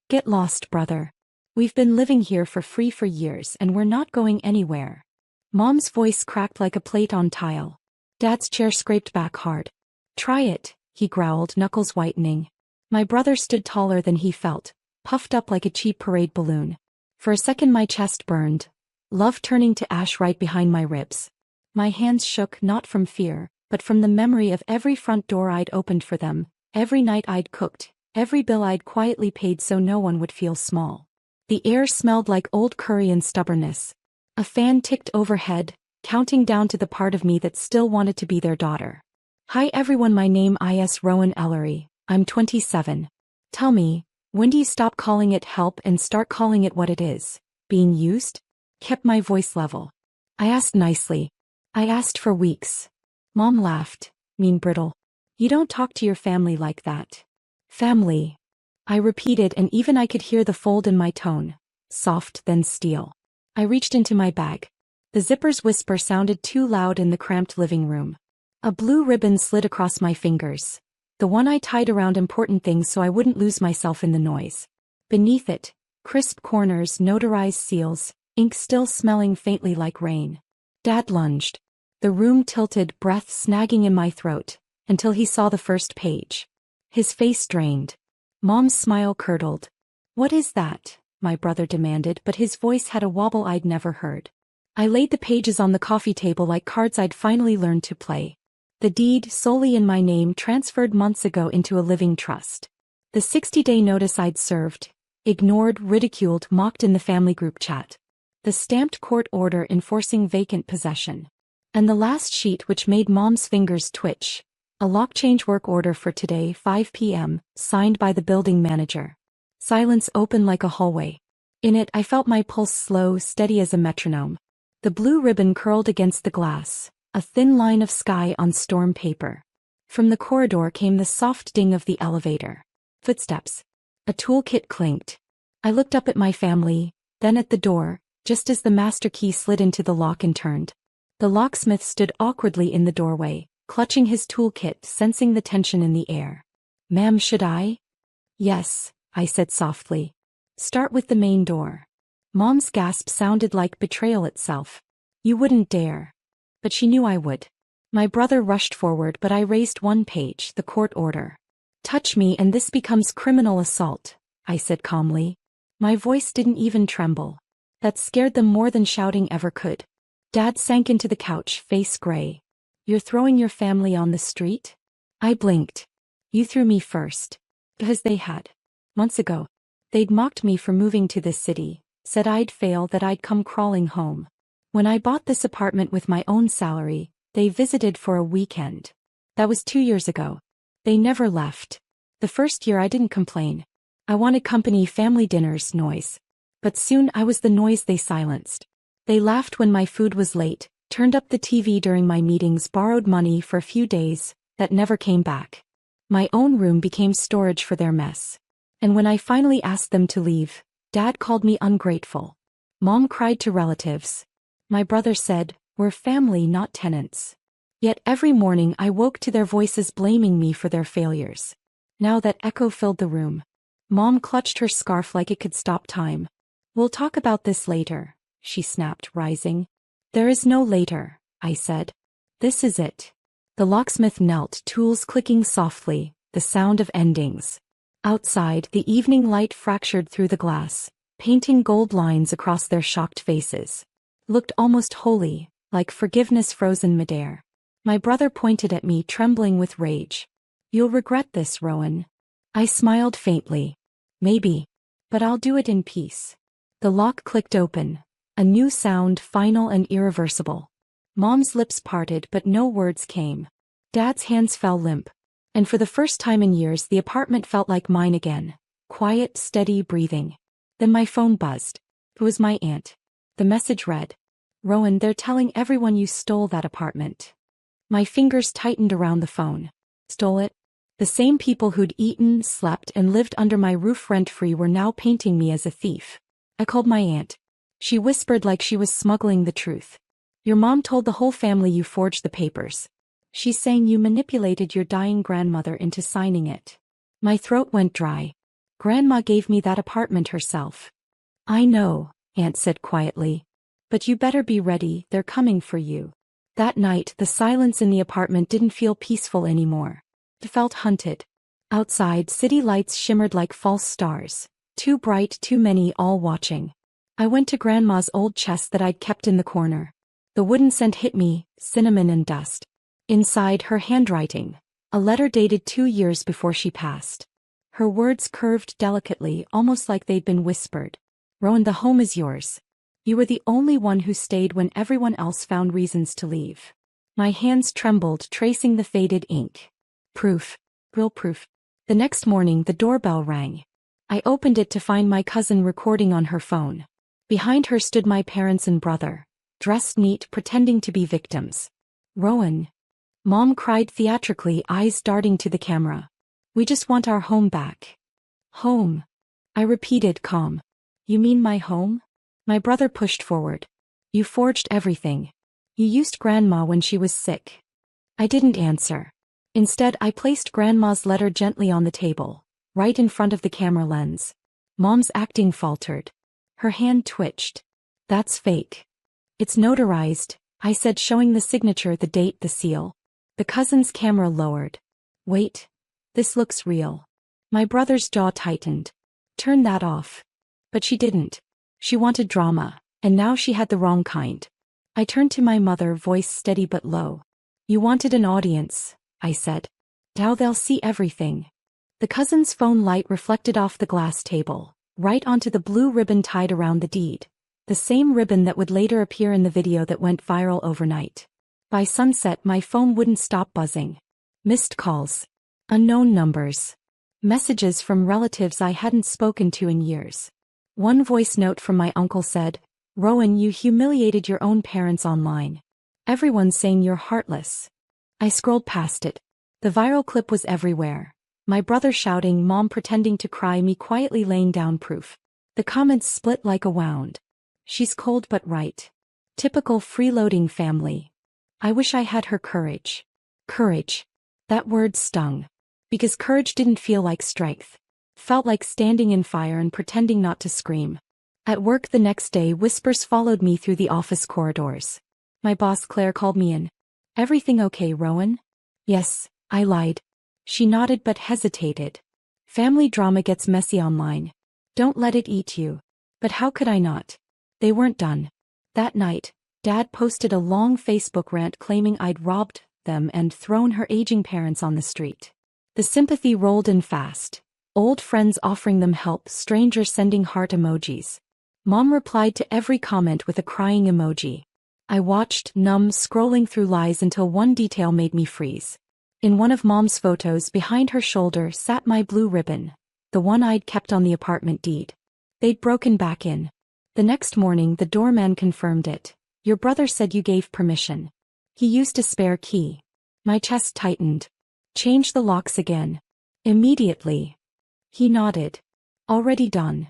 Get lost, brother. We've been living here for free for years and we're not going anywhere. Mom's voice cracked like a plate on tile. Dad's chair scraped back hard. Try it, he growled, knuckles whitening. My brother stood taller than he felt, puffed up like a cheap parade balloon. For a second my chest burned, love turning to ash right behind my ribs. My hands shook not from fear, but from the memory of every front door I'd opened for them, every night I'd cooked, every bill I'd quietly paid so no one would feel small. The air smelled like old curry and stubbornness. A fan ticked overhead, counting down to the part of me that still wanted to be their daughter. Hi everyone, my name is Rowan Ellery. I'm 27. Tell me, when do you stop calling it help and start calling it what it is? Being used? Kept my voice level. I asked nicely. I asked for weeks. Mom laughed, mean brittle. You don't talk to your family like that. Family. I repeated, and even I could hear the fold in my tone. Soft then steel. I reached into my bag. The zipper's whisper sounded too loud in the cramped living room. A blue ribbon slid across my fingers. The one I tied around important things so I wouldn't lose myself in the noise. Beneath it, crisp corners, notarized seals, ink still smelling faintly like rain. Dad lunged. The room tilted, breath snagging in my throat, until he saw the first page. His face drained. Mom's smile curdled. What is that? My brother demanded, but his voice had a wobble I'd never heard. I laid the pages on the coffee table like cards I'd finally learned to play. The deed, solely in my name, transferred months ago into a living trust. The 60-day notice I'd served, ignored, ridiculed, mocked in the family group chat. The stamped court order enforcing vacant possession. And the last sheet which made Mom's fingers twitch. A lock change work order for today, 5 p.m., signed by the building manager. Silence open like a hallway. In it I felt my pulse slow, steady as a metronome. The blue ribbon curled against the glass, a thin line of sky on storm paper. From the corridor came the soft ding of the elevator. Footsteps. A toolkit clinked. I looked up at my family, then at the door, just as the master key slid into the lock and turned. The locksmith stood awkwardly in the doorway, clutching his toolkit, sensing the tension in the air. Ma'am, should I? Yes, I said softly. Start with the main door. Mom's gasp sounded like betrayal itself. You wouldn't dare. But she knew I would. My brother rushed forward, but I raised one page, the court order. Touch me and this becomes criminal assault, I said calmly. My voice didn't even tremble. That scared them more than shouting ever could. Dad sank into the couch, face gray. You're throwing your family on the street? I blinked. You threw me first. Because they had. Months ago. They'd mocked me for moving to this city, said I'd fail, that I'd come crawling home. When I bought this apartment with my own salary, they visited for a weekend. That was 2 years ago. They never left. The first year I didn't complain. I wanted company, family dinners, noise. But soon I was the noise they silenced. They laughed when my food was late, turned up the TV during my meetings, borrowed money for a few days, that never came back. My own room became storage for their mess. And when I finally asked them to leave, Dad called me ungrateful. Mom cried to relatives. My brother said, we're family, not tenants. Yet every morning I woke to their voices blaming me for their failures. Now that echo filled the room. Mom clutched her scarf like it could stop time. We'll talk about this later, she snapped, rising. There is no later, I said. This is it. The locksmith knelt, tools clicking softly, the sound of endings. Outside, the evening light fractured through the glass, painting gold lines across their shocked faces. Looked almost holy, like forgiveness frozen midair. My brother pointed at me, trembling with rage. You'll regret this, Rowan. I smiled faintly. Maybe. But I'll do it in peace. The lock clicked open. A new sound, final and irreversible. Mom's lips parted, but no words came. Dad's hands fell limp. And for the first time in years the apartment felt like mine again. Quiet, steady breathing. Then my phone buzzed. It was my aunt. The message read, Rowan, they're telling everyone you stole that apartment. My fingers tightened around the phone. Stole it? The same people who'd eaten, slept, and lived under my roof rent-free were now painting me as a thief. I called my aunt. She whispered like she was smuggling the truth. Your mom told the whole family you forged the papers. She's saying you manipulated your dying grandmother into signing it. My throat went dry. Grandma gave me that apartment herself. I know, Aunt said quietly. But you better be ready, they're coming for you. That night, the silence in the apartment didn't feel peaceful anymore. It felt hunted. Outside, city lights shimmered like false stars. Too bright, too many, all watching. I went to Grandma's old chest that I'd kept in the corner. The wooden scent hit me, cinnamon and dust. Inside, her handwriting. A letter dated 2 years before she passed. Her words curved delicately, almost like they'd been whispered. Rowan, the home is yours. You were the only one who stayed when everyone else found reasons to leave. My hands trembled, tracing the faded ink. Proof. Real proof. The next morning, the doorbell rang. I opened it to find my cousin recording on her phone. Behind her stood my parents and brother, dressed neat, pretending to be victims. Rowan. Mom cried theatrically, eyes darting to the camera. We just want our home back. Home. I repeated, calm. You mean my home? My brother pushed forward. You forged everything. You used Grandma when she was sick. I didn't answer. Instead, I placed Grandma's letter gently on the table, right in front of the camera lens. Mom's acting faltered. Her hand twitched. That's fake. It's notarized, I said, showing the signature, the date, the seal. The cousin's camera lowered. Wait. This looks real. My brother's jaw tightened. Turn that off. But she didn't. She wanted drama, and now she had the wrong kind. I turned to my mother, voice steady but low. You wanted an audience, I said. Now they'll see everything. The cousin's phone light reflected off the glass table, right onto the blue ribbon tied around the deed. The same ribbon that would later appear in the video that went viral overnight. By sunset, my phone wouldn't stop buzzing. Missed calls. Unknown numbers. Messages from relatives I hadn't spoken to in years. One voice note from my uncle said, Rowan, you humiliated your own parents online. Everyone's saying you're heartless. I scrolled past it. The viral clip was everywhere. My brother shouting, Mom pretending to cry, me quietly laying down proof. The comments split like a wound. She's cold but right. Typical freeloading family. I wish I had her courage. Courage. That word stung. Because courage didn't feel like strength. Felt like standing in fire and pretending not to scream. At work the next day, whispers followed me through the office corridors. My boss Claire called me in. Everything okay, Rowan? Yes, I lied. She nodded but hesitated. Family drama gets messy online. Don't let it eat you. But how could I not? They weren't done. That night, Dad posted a long Facebook rant claiming I'd robbed them and thrown her aging parents on the street. The sympathy rolled in fast. Old friends offering them help, strangers sending heart emojis. Mom replied to every comment with a crying emoji. I watched, numb, scrolling through lies until one detail made me freeze. In one of Mom's photos, behind her shoulder sat my blue ribbon, the one I'd kept on the apartment deed. They'd broken back in. The next morning, the doorman confirmed it. Your brother said you gave permission. He used a spare key. My chest tightened. Change the locks again. Immediately. He nodded. Already done.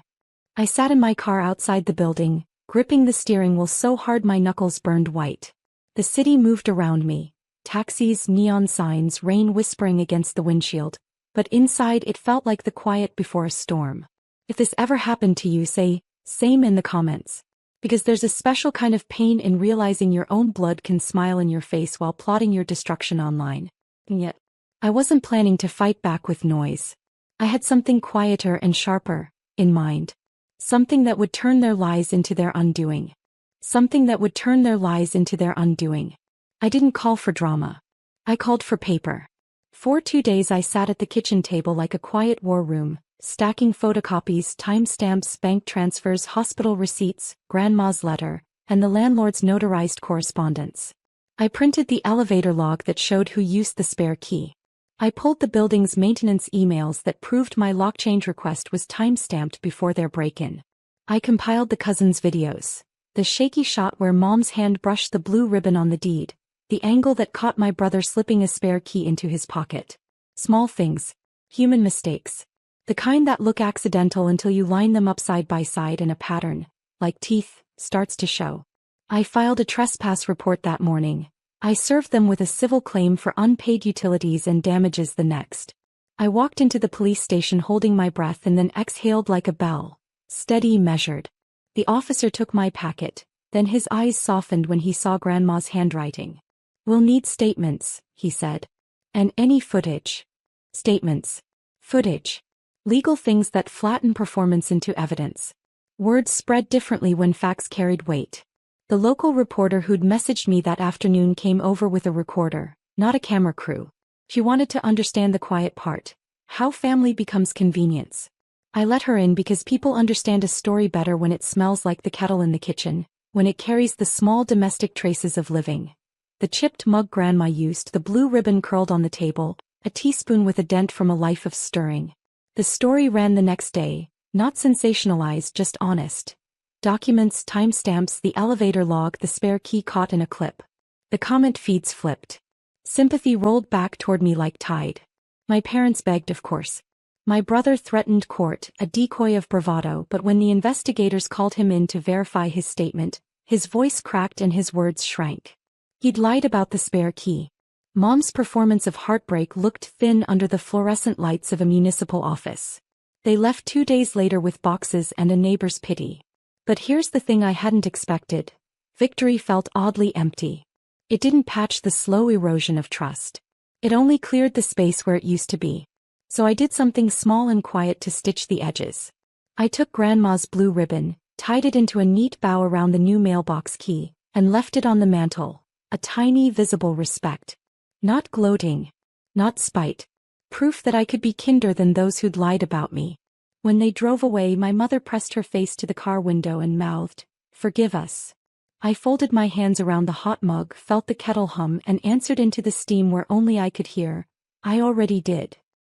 I sat in my car outside the building, gripping the steering wheel so hard my knuckles burned white. The city moved around me. Taxis, neon signs, rain whispering against the windshield. But inside it felt like the quiet before a storm. If this ever happened to you, say, same in the comments. Because there's a special kind of pain in realizing your own blood can smile in your face while plotting your destruction online. And yet, I wasn't planning to fight back with noise. I had something quieter and sharper in mind. Something that would turn their lies into their undoing. Something that would turn their lies into their undoing. I didn't call for drama. I called for paper. For 2 days I sat at the kitchen table like a quiet war room, stacking photocopies, timestamps, bank transfers, hospital receipts, Grandma's letter, and the landlord's notarized correspondence. I printed the elevator log that showed who used the spare key. I pulled the building's maintenance emails that proved my lock change request was time-stamped before their break-in. I compiled the cousins' videos. The shaky shot where Mom's hand brushed the blue ribbon on the deed. The angle that caught my brother slipping a spare key into his pocket. Small things. Human mistakes. The kind that look accidental until you line them up side by side and a pattern, like teeth, starts to show. I filed a trespass report that morning. I served them with a civil claim for unpaid utilities and damages the next. I walked into the police station holding my breath and then exhaled like a bell. Steady, measured. The officer took my packet, then his eyes softened when he saw Grandma's handwriting. "We'll need statements," he said. "And any footage." Statements. Footage. Legal things that flatten performance into evidence. Words spread differently when facts carried weight. The local reporter who'd messaged me that afternoon came over with a recorder, not a camera crew. She wanted to understand the quiet part. How family becomes convenience. I let her in because people understand a story better when it smells like the kettle in the kitchen, when it carries the small domestic traces of living. The chipped mug Grandma used, the blue ribbon curled on the table, a teaspoon with a dent from a life of stirring. The story ran the next day, not sensationalized, just honest. Documents, timestamps, the elevator log, the spare key caught in a clip. The comment feeds flipped. Sympathy rolled back toward me like tide. My parents begged, of course. My brother threatened court, a decoy of bravado, but when the investigators called him in to verify his statement, his voice cracked and his words shrank. He'd lied about the spare key. Mom's performance of heartbreak looked thin under the fluorescent lights of a municipal office. They left 2 days later with boxes and a neighbor's pity. But here's the thing I hadn't expected. Victory felt oddly empty. It didn't patch the slow erosion of trust. It only cleared the space where it used to be. So I did something small and quiet to stitch the edges. I took Grandma's blue ribbon, tied it into a neat bow around the new mailbox key, and left it on the mantel, a tiny visible respect. Not gloating. Not spite. Proof that I could be kinder than those who'd lied about me. When they drove away, my mother pressed her face to the car window and mouthed, "Forgive us." I folded my hands around the hot mug, felt the kettle hum, and answered into the steam where only I could hear, "I already did."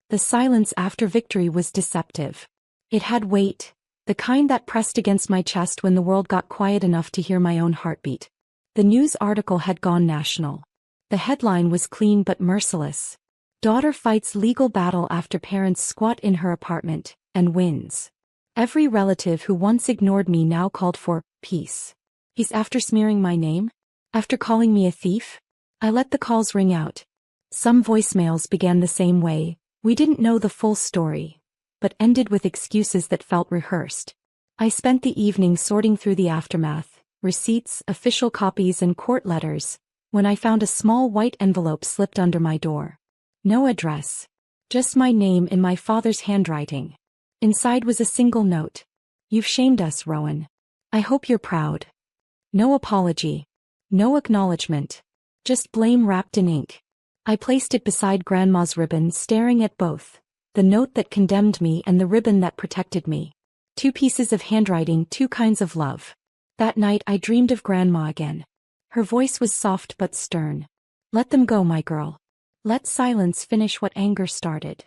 The silence after victory was deceptive. It had weight, the kind that pressed against my chest when the world got quiet enough to hear my own heartbeat. The news article had gone national. The headline was clean but merciless. Daughter fights legal battle after parents squat in her apartment, and wins. Every relative who once ignored me now called for peace. Peace after smearing my name? After calling me a thief? I let the calls ring out. Some voicemails began the same way. We didn't know the full story, but ended with excuses that felt rehearsed. I spent the evening sorting through the aftermath, receipts, official copies, and court letters, when I found a small white envelope slipped under my door. No address. Just my name in my father's handwriting. Inside was a single note. "You've shamed us, Rowan. I hope you're proud." No apology. No acknowledgement. Just blame wrapped in ink. I placed it beside Grandma's ribbon, staring at both. The note that condemned me and the ribbon that protected me. 2 pieces of handwriting, 2 kinds of love. That night I dreamed of Grandma again. Her voice was soft but stern. "Let them go, my girl. Let silence finish what anger started."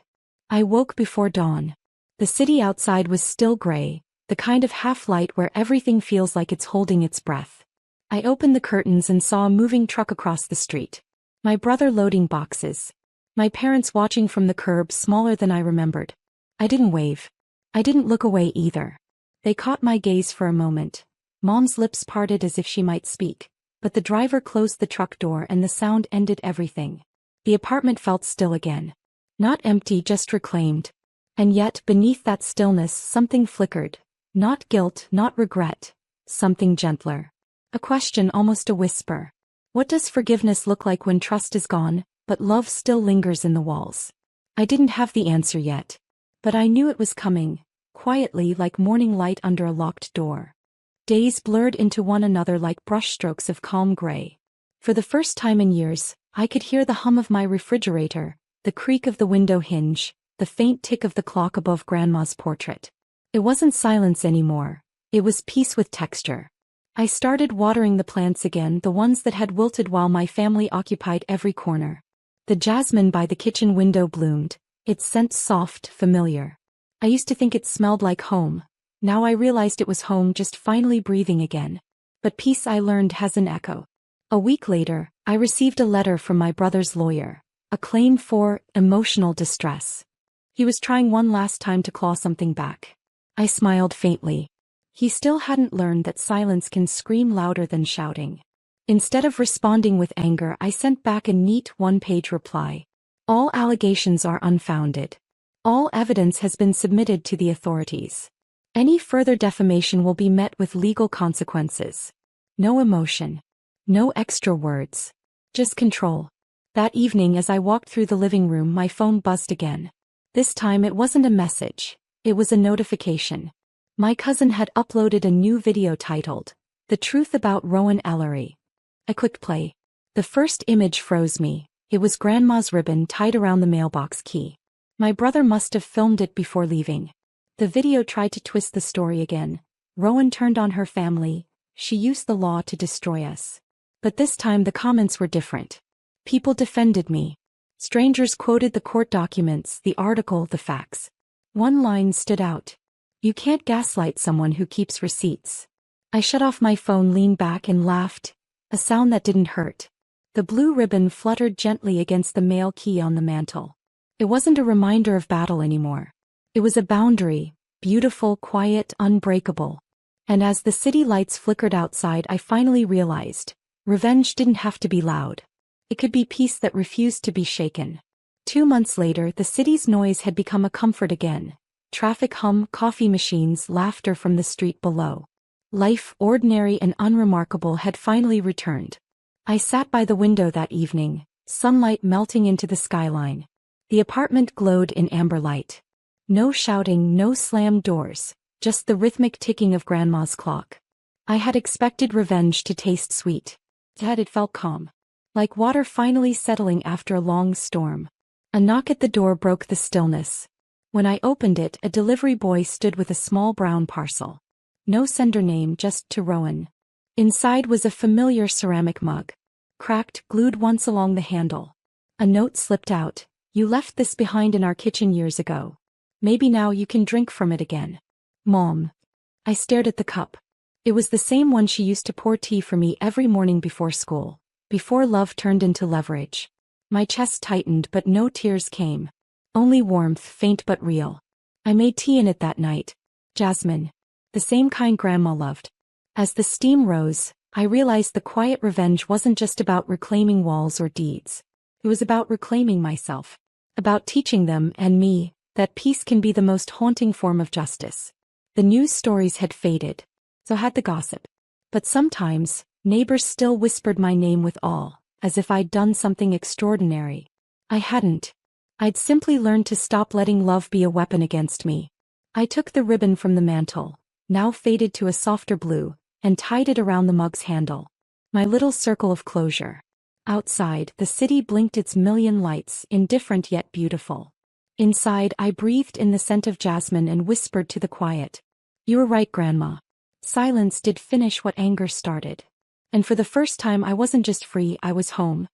I woke before dawn. The city outside was still gray, the kind of half-light where everything feels like it's holding its breath. I opened the curtains and saw a moving truck across the street. My brother loading boxes. My parents watching from the curb, smaller than I remembered. I didn't wave. I didn't look away either. They caught my gaze for a moment. Mom's lips parted as if she might speak, but the driver closed the truck door and the sound ended everything. The apartment felt still again. Not empty, just reclaimed. And yet, beneath that stillness, something flickered. Not guilt, not regret. Something gentler. A question, almost a whisper. What does forgiveness look like when trust is gone, but love still lingers in the walls? I didn't have the answer yet. But I knew it was coming, quietly like morning light under a locked door. Days blurred into one another like brushstrokes of calm gray. For the first time in years, I could hear the hum of my refrigerator, the creak of the window hinge, the faint tick of the clock above Grandma's portrait. It wasn't silence anymore. It was peace with texture. I started watering the plants again, the ones that had wilted while my family occupied every corner. The jasmine by the kitchen window bloomed, its scent soft, familiar. I used to think it smelled like home. Now I realized it was home, just finally breathing again. But peace, I learned, has an echo. A week later, I received a letter from my brother's lawyer, a claim for emotional distress. He was trying one last time to claw something back. I smiled faintly. He still hadn't learned that silence can scream louder than shouting. Instead of responding with anger, I sent back a neat 1-page reply. All allegations are unfounded. All evidence has been submitted to the authorities. Any further defamation will be met with legal consequences. No emotion. No extra words. Just control. That evening as I walked through the living room, my phone buzzed again. This time it wasn't a message. It was a notification. My cousin had uploaded a new video titled, "The Truth About Rowan Ellery." I clicked play. The first image froze me. It was Grandma's ribbon tied around the mailbox key. My brother must have filmed it before leaving. The video tried to twist the story again. Rowan turned on her family. She used the law to destroy us. But this time the comments were different. People defended me. Strangers quoted the court documents, the article, the facts. One line stood out. "You can't gaslight someone who keeps receipts." I shut off my phone, leaned back and laughed, a sound that didn't hurt. The blue ribbon fluttered gently against the mail key on the mantel. It wasn't a reminder of battle anymore. It was a boundary, beautiful, quiet, unbreakable. And as the city lights flickered outside, I finally realized, revenge didn't have to be loud. It could be peace that refused to be shaken. 2 months later, the city's noise had become a comfort again. Traffic hum, coffee machines, laughter from the street below. Life, ordinary and unremarkable, had finally returned. I sat by the window that evening, sunlight melting into the skyline. The apartment glowed in amber light. No shouting, no slammed doors, just the rhythmic ticking of Grandma's clock. I had expected revenge to taste sweet. Yet it felt calm. Like water finally settling after a long storm. A knock at the door broke the stillness. When I opened it, a delivery boy stood with a small brown parcel. No sender name, just to Rowan. Inside was a familiar ceramic mug. Cracked, glued once along the handle. A note slipped out. "You left this behind in our kitchen years ago. Maybe now you can drink from it again. Mom." I stared at the cup. It was the same one she used to pour tea for me every morning before school. Before love turned into leverage. My chest tightened, but no tears came. Only warmth, faint but real. I made tea in it that night. Jasmine. The same kind Grandma loved. As the steam rose, I realized the quiet revenge wasn't just about reclaiming walls or deeds. It was about reclaiming myself. About teaching them, and me, that peace can be the most haunting form of justice. The news stories had faded. So had the gossip. But sometimes, neighbors still whispered my name with awe, as if I'd done something extraordinary. I hadn't. I'd simply learned to stop letting love be a weapon against me. I took the ribbon from the mantel, now faded to a softer blue, and tied it around the mug's handle. My little circle of closure. Outside, the city blinked its million lights, indifferent yet beautiful. Inside, I breathed in the scent of jasmine and whispered to the quiet. "You were right, Grandma." Silence did finish what anger started. And for the first time I wasn't just free, I was home.